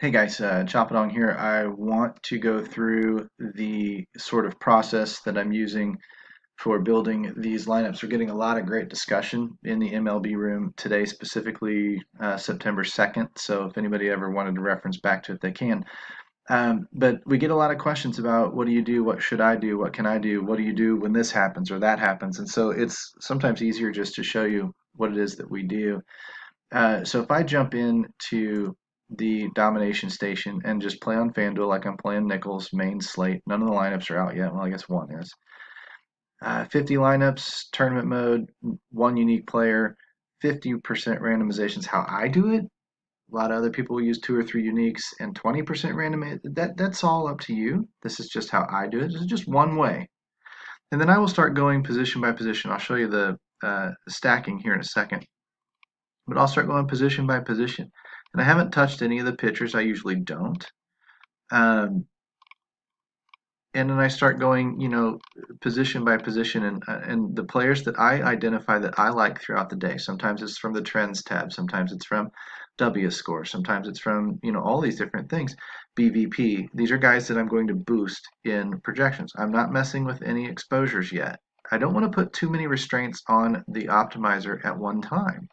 Hey guys, Chop It On here. I want to go through the sort of process that I'm using for building these lineups. We're getting a lot of great discussion in the MLB room today, specifically September 2nd. So if anybody ever wanted to reference back to it, they can. But we get a lot of questions about what do you do? What should I do? What can I do? What do you do when this happens or that happens? And so it's sometimes easier just to show you what it is that we do. So if I jump into the domination station and just play on FanDuel like I'm playing Nichols main slate, none of the lineups are out yet. Well, I guess one is. 50 lineups, tournament mode, one unique player, 50% randomizations. How I do it. A lot of other people use two or three uniques and 20% random. That's all up to you. This is just how I do it. This is just one way. And then I will start going position by position. I'll show you the stacking here in a second. But I'll start going position by position. And I haven't touched any of the pitchers. I usually don't. Um, and then I start going, position by position, and the players that I identify that I like throughout the day. Sometimes it's from the trends tab. Sometimes it's from W score. Sometimes it's from all these different things. BVP. These are guys that I'm going to boost in projections. I'm not messing with any exposures yet. I don't want to put too many restraints on the optimizer at one time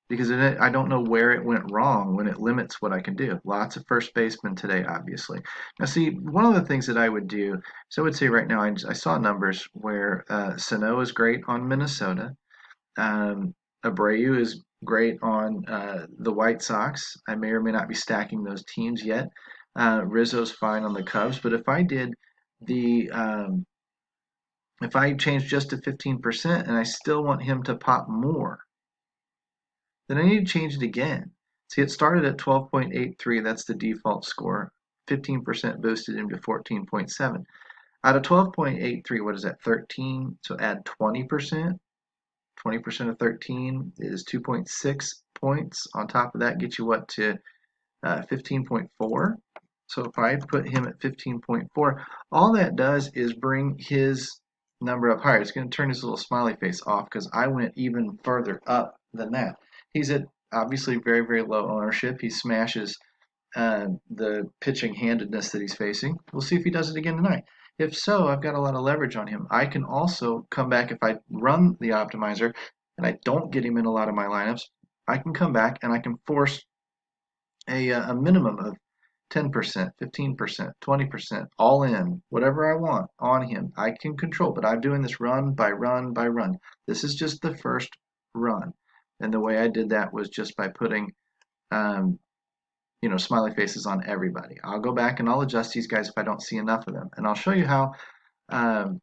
because I don't know where it went wrong when it limits what I can do. Lots of first basemen today, obviously. Now, see, one of the things that I would do, so I would say right now, I saw numbers where Sano is great on Minnesota. Abreu is great on the White Sox. I may or may not be stacking those teams yet. Rizzo's fine on the Cubs, but if I change just to 15% and I still want him to pop more, then I need to change it again. See, it started at 12.83. That's the default score. 15% boosted him to 14.7. Out of 12.83, what is that? 13. So add 20%. 20% of 13 is 2.6 points. On top of that, gets you what to 15.4. So if I put him at 15.4, all that does is bring his number up higher. It's going to turn his little smiley face off because I went even further up than that. He's at obviously very, very low ownership. He smashes the pitching handedness that he's facing. We'll see if he does it again tonight. If so, I've got a lot of leverage on him. I can also come back if I run the optimizer and I don't get him in a lot of my lineups. I can come back and I can force a minimum of 10%, 15%, 20%, all in, whatever I want on him. I can control, but I'm doing this run by run by run. This is just the first run. And the way I did that was just by putting, um, smiley faces on everybody. I'll go back and I'll adjust these guys if I don't see enough of them. And I'll show you how um,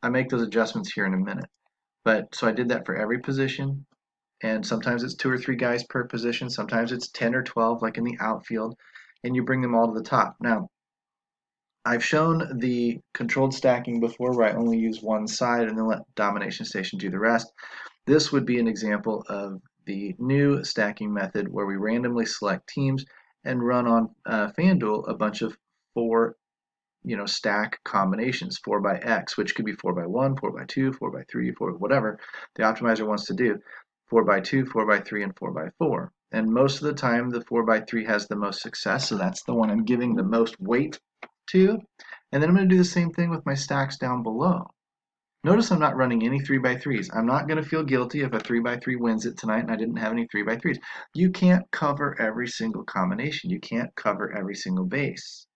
I make those adjustments here in a minute. But so I did that for every position. And sometimes it's two or three guys per position. Sometimes it's 10 or 12, like in the outfield, and you bring them all to the top. Now, I've shown the controlled stacking before where I only use one side and then let Domination Station do the rest. This would be an example of the new stacking method where we randomly select teams and run on FanDuel a bunch of four stack combinations, 4 by X, which could be 4 by 1, 4 by 2, 4 by 3, 4, whatever the optimizer wants to do. 4 by 2, 4 by 3, and 4 by 4. And most of the time, the 4 by 3 has the most success, so that's the one I'm giving the most weight to. And then I'm going to do the same thing with my stacks down below. Notice I'm not running any 3 by 3s. I'm not going to feel guilty if a 3 by 3 wins it tonight and I didn't have any 3 by 3s. You can't cover every single combination. You can't cover every single base.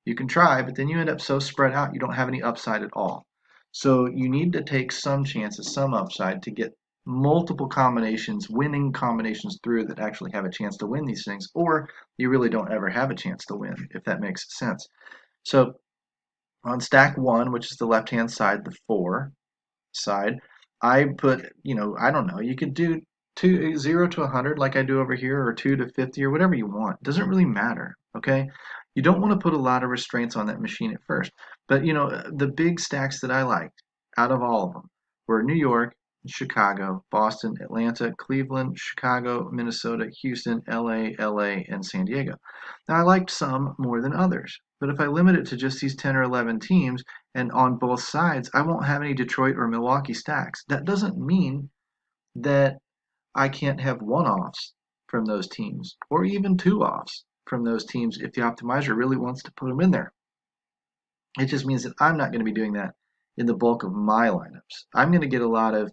You can try, but then you end up so spread out you don't have any upside at all. So you need to take some chances, some upside to get multiple combinations, winning combinations through that actually have a chance to win these things, or you really don't ever have a chance to win, if that makes sense. So on stack one, which is the left-hand side, the 4 side, I put, I don't know, you could do 0 to 100 like I do over here, or 2 to 50, or whatever you want. It doesn't really matter, okay? You don't want to put a lot of restraints on that machine at first. But, the big stacks that I liked out of all of them were New York, Chicago, Boston, Atlanta, Cleveland, Chicago, Minnesota, Houston, LA, and San Diego. Now, I liked some more than others. But if I limit it to just these 10 or 11 teams, and on both sides, I won't have any Detroit or Milwaukee stacks. That doesn't mean that I can't have one-offs from those teams, or even two-offs. from those teams if the optimizer really wants to put them in there. It just means that I'm not going to be doing that in the bulk of my lineups. I'm going to get a lot of,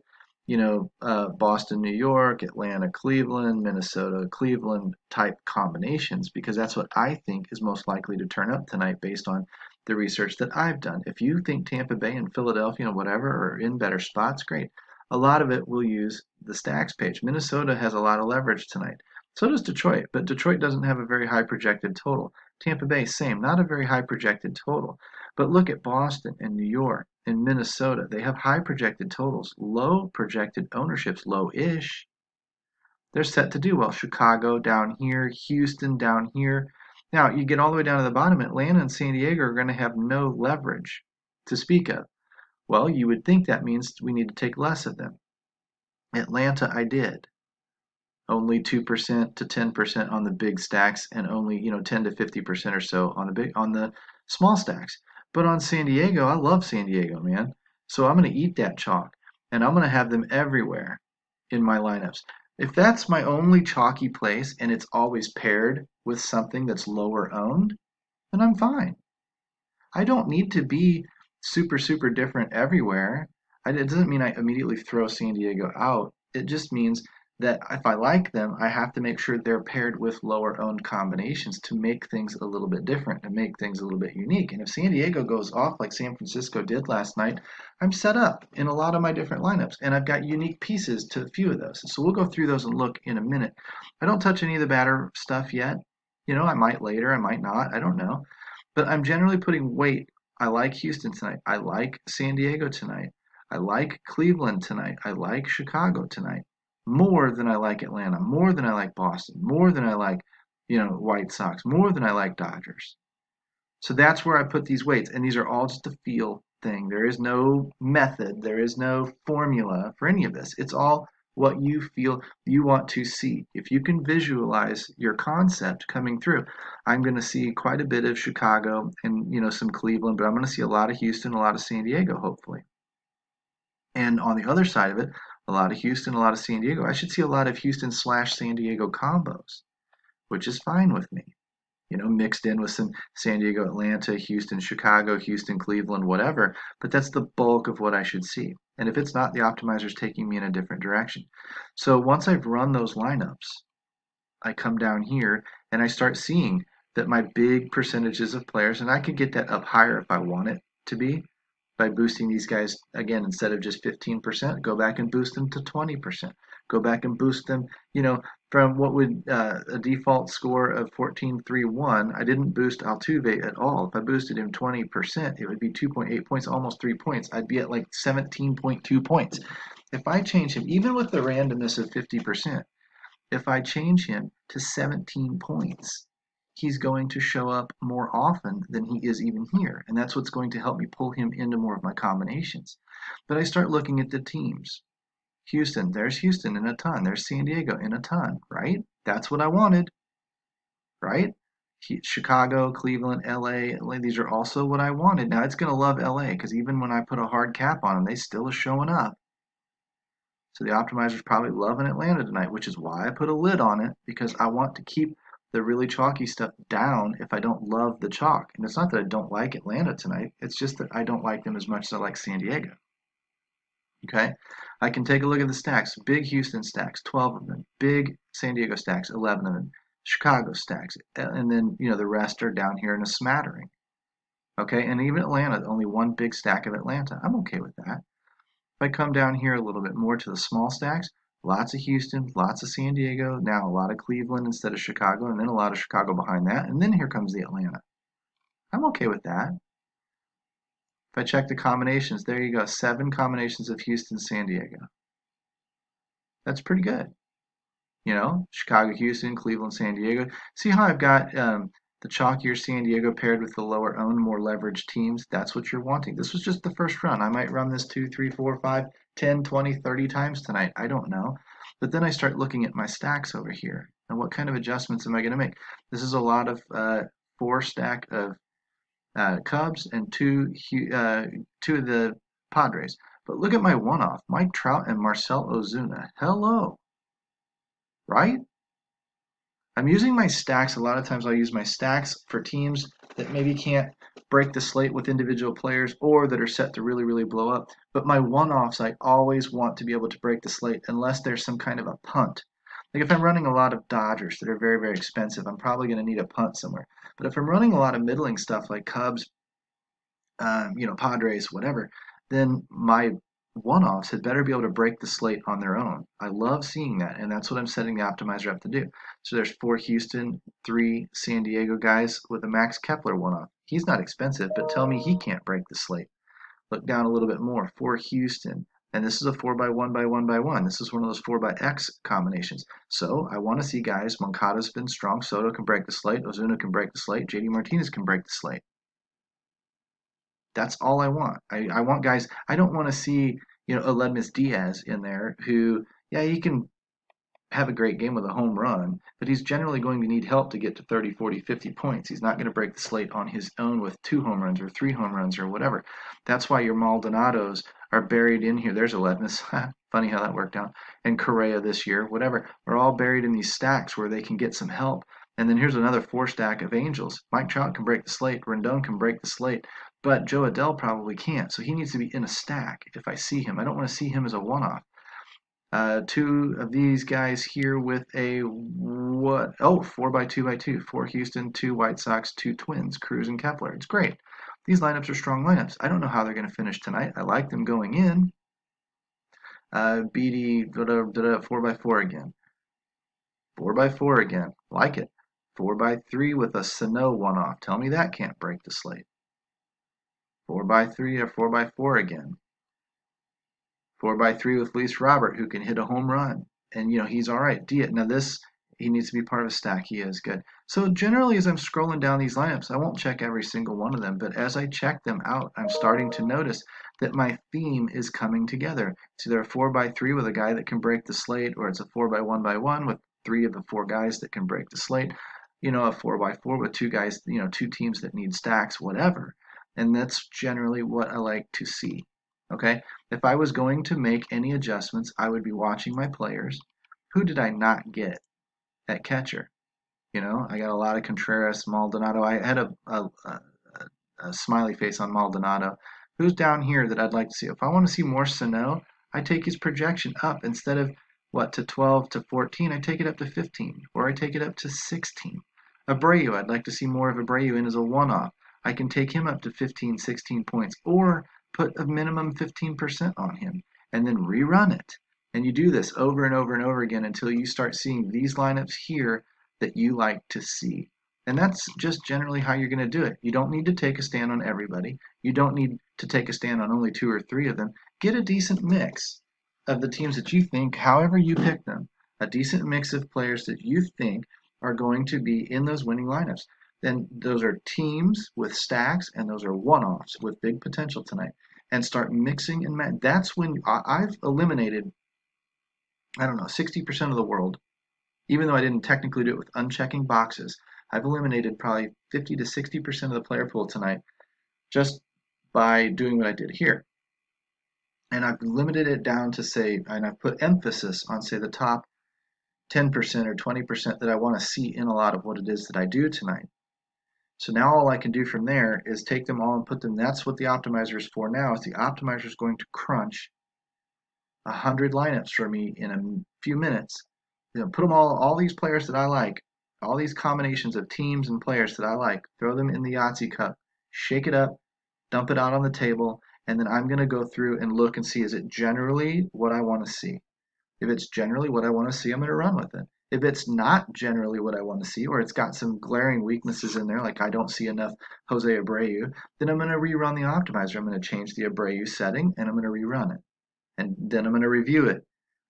Boston, New York, Atlanta, Cleveland, Minnesota, Cleveland type combinations because that's what I think is most likely to turn up tonight based on the research that I've done. If you think Tampa Bay and Philadelphia, whatever, are in better spots, great. A lot of it will use the stacks page. Minnesota has a lot of leverage tonight. So does Detroit, but Detroit doesn't have a very high projected total. Tampa Bay, same, not a very high projected total. But look at Boston and New York and Minnesota. They have high projected totals, low projected ownerships, low-ish. They're set to do well. Chicago down here, Houston down here. Now, you get all the way down to the bottom, Atlanta and San Diego are going to have no leverage to speak of. Well, you would think that means we need to take less of them. Atlanta, I did. Only 2% to 10% on the big stacks and only, 10 to 50% or so on the small stacks. But on San Diego, I love San Diego, man. So I'm going to eat that chalk and I'm going to have them everywhere in my lineups. If that's my only chalky place and it's always paired with something that's lower owned, then I'm fine. I don't need to be super, super different everywhere. It doesn't mean I immediately throw San Diego out. It just means that if I like them, I have to make sure they're paired with lower owned combinations to make things a little bit different, to make things a little bit unique. And if San Diego goes off like San Francisco did last night, I'm set up in a lot of my different lineups and I've got unique pieces to a few of those. So we'll go through those and look in a minute. I don't touch any of the batter stuff yet. I might later, I might not, I don't know. But I'm generally putting weight. I like Houston tonight. I like San Diego tonight. I like Cleveland tonight. I like Chicago tonight more than I like Atlanta, more than I like Boston, more than I like, White Sox, more than I like Dodgers. So that's where I put these weights, and these are all just a feel thing. There is no method, there is no formula for any of this. It's all what you feel you want to see. If you can visualize your concept coming through, I'm going to see quite a bit of Chicago and some Cleveland, but I'm going to see a lot of Houston, a lot of San Diego, hopefully. And on the other side of it, a lot of Houston, a lot of San Diego. I should see a lot of Houston slash San Diego combos, which is fine with me. Mixed in with some San Diego, Atlanta, Houston, Chicago, Houston, Cleveland, whatever. But that's the bulk of what I should see. And if it's not, the optimizer's taking me in a different direction. So once I've run those lineups, I come down here and I start seeing that my big percentages of players, and I could get that up higher if I want it to be by boosting these guys again instead of just 15%, go back and boost them to 20%. Go back and boost them, from what would a default score of 14.31. I didn't boost Altuve at all. If I boosted him 20%, it would be 2.8 points, almost 3 points. I'd be at like 17.2 points. If I change him, even with the randomness of 50%, if I change him to 17 points, he's going to show up more often than he is even here. And that's what's going to help me pull him into more of my combinations. But I start looking at the teams. Houston, there's Houston in a ton. There's San Diego in a ton, right? That's what I wanted, right? Chicago, Cleveland, LA, these are also what I wanted. Now it's going to love LA because even when I put a hard cap on them, they still are showing up. So the optimizer's probably loving Atlanta tonight, which is why I put a lid on it because I want to keep the really chalky stuff down if I don't love the chalk. And it's not that I don't like Atlanta tonight. It's just that I don't like them as much as I like San Diego. Okay, I can take a look at the stacks. Big Houston stacks, 12 of them. Big San Diego stacks, 11 of them. Chicago stacks, and then the rest are down here in a smattering. Okay, and even Atlanta, only one big stack of Atlanta. I'm okay with that. If I come down here a little bit more to the small stacks, lots of Houston, lots of San Diego, now a lot of Cleveland instead of Chicago, and then a lot of Chicago behind that, and then here comes the Atlanta. I'm okay with that. If I check the combinations, there you go, 7 combinations of Houston, San Diego. That's pretty good. Chicago, Houston, Cleveland, San Diego. See how I've got the chalkier San Diego paired with the lower owned, more leveraged teams? That's what you're wanting. This was just the first run. I might run this 2, 3, 4, 5, 10, 20, 30 times tonight. I don't know. But then I start looking at my stacks over here. And what kind of adjustments am I going to make? This is a lot of 4 stack of Cubs and 2 of the Padres. But look at my one-off. Mike Trout and Marcell Ozuna. Hello. Right? I'm using my stacks. A lot of times I'll use my stacks for teams that maybe can't break the slate with individual players or that are set to really, really blow up. But my one-offs, I always want to be able to break the slate unless there's some kind of a punt. Like if I'm running a lot of Dodgers that are very, very expensive, I'm probably going to need a punt somewhere. But if I'm running a lot of middling stuff like Cubs, Padres, whatever, then my one-offs had better be able to break the slate on their own. I love seeing that, and that's what I'm setting the optimizer up to do. So there's 4 Houston, 3 San Diego guys with a Max Kepler one-off. He's not expensive, but tell me he can't break the slate. Look down a little bit more. 4 Houston, and this is a 4 by 1 by 1 by 1. This is one of those 4 by X combinations. So I want to see guys. Moncada's been strong. Soto can break the slate. Ozuna can break the slate. JD Martinez can break the slate. That's all I want. I want guys. I don't want to see Aledmus Diaz in there who, yeah, he can have a great game with a home run, but he's generally going to need help to get to 30, 40, 50 points. He's not going to break the slate on his own with 2 home runs or 3 home runs or whatever. That's why your Maldonados are buried in here. There's Aledmus. Funny how that worked out. And Correa this year, whatever. Are all buried in these stacks where they can get some help. And then here's another 4 stack of Angels. Mike Trout can break the slate. Rendon can break the slate. But Joe Adele probably can't. So he needs to be in a stack if I see him. I don't want to see him as a one-off. 2 of these guys here with a what? Oh, 4 by 2 by 2. 4 Houston, 2 White Sox, 2 Twins, Cruz and Kepler. It's great. These lineups are strong lineups. I don't know how they're going to finish tonight. I like them going in. BD 4 by 4 again. 4 by 4 again. Like it. 4 by 3 with a Sano one-off. Tell me that can't break the slate. 4 by 3 or 4 by 4 again. 4 by 3 with Luis Robert, who can hit a home run. And, he's all right. Now he needs to be part of a stack. He is good. So generally, as I'm scrolling down these lineups, I won't check every single one of them. But as I check them out, I'm starting to notice that my theme is coming together. It's either a 4 by 3 with a guy that can break the slate, or it's a 4 by 1 by 1 with 3 of the 4 guys that can break the slate. A 4 by 4 with 2 guys, 2 teams that need stacks, whatever. And that's generally what I like to see. Okay, if I was going to make any adjustments, I would be watching my players. Who did I not get at catcher? I got a lot of Contreras, Maldonado. I had a smiley face on Maldonado. Who's down here that I'd like to see? If I want to see more Sano, I take his projection up instead of to 12 to 14. I take it up to 15, or I take it up to 16. Abreu, I'd like to see more of Abreu in as a one-off. I can take him up to 15, 16 points, or put a minimum 15% on him and then rerun it. And you do this over and over and over again until you start seeing these lineups here that you like to see. And that's just generally how you're going to do it. You don't need to take a stand on everybody. You don't need to take a stand on only 2 or 3 of them. Get a decent mix of the teams that you think, however you pick them, a decent mix of players that you think are going to be in those winning lineups. Then those are teams with stacks, and those are one-offs with big potential tonight. And start mixing and matching. That's when I've eliminated, 60% of the world, even though I didn't technically do it with unchecking boxes. I've eliminated probably 50 to 60% of the player pool tonight just by doing what I did here. And I've limited it down to and I've put emphasis on, the top 10% or 20% that I want to see in a lot of what it is that I do tonight. So now all I can do from there is take them all and put them. That's what the optimizer is for now. Is the optimizer is going to crunch 100 lineups for me in a few minutes. Put them all these players that I like, all these combinations of teams and players that I like, throw them in the Yahtzee cup, shake it up, dump it out on the table, and then I'm going to go through and look and see, is it generally what I want to see? If it's generally what I want to see, I'm going to run with it. If it's not generally what I want to see, or it's got some glaring weaknesses in there, like I don't see enough Jose Abreu, then I'm going to rerun the optimizer. I'm going to change the Abreu setting, and I'm going to rerun it. And then I'm going to review it.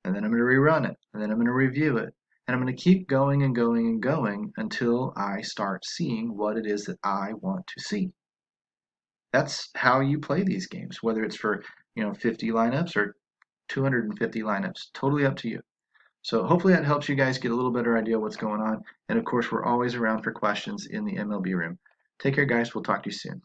And then I'm going to rerun it. And then I'm going to review it. And I'm going to keep going and going and going until I start seeing what it is that I want to see. That's how you play these games, whether it's for 50 lineups or 250 lineups. Totally up to you. So hopefully that helps you guys get a little better idea of what's going on. And of course, we're always around for questions in the MLB room. Take care, guys. We'll talk to you soon.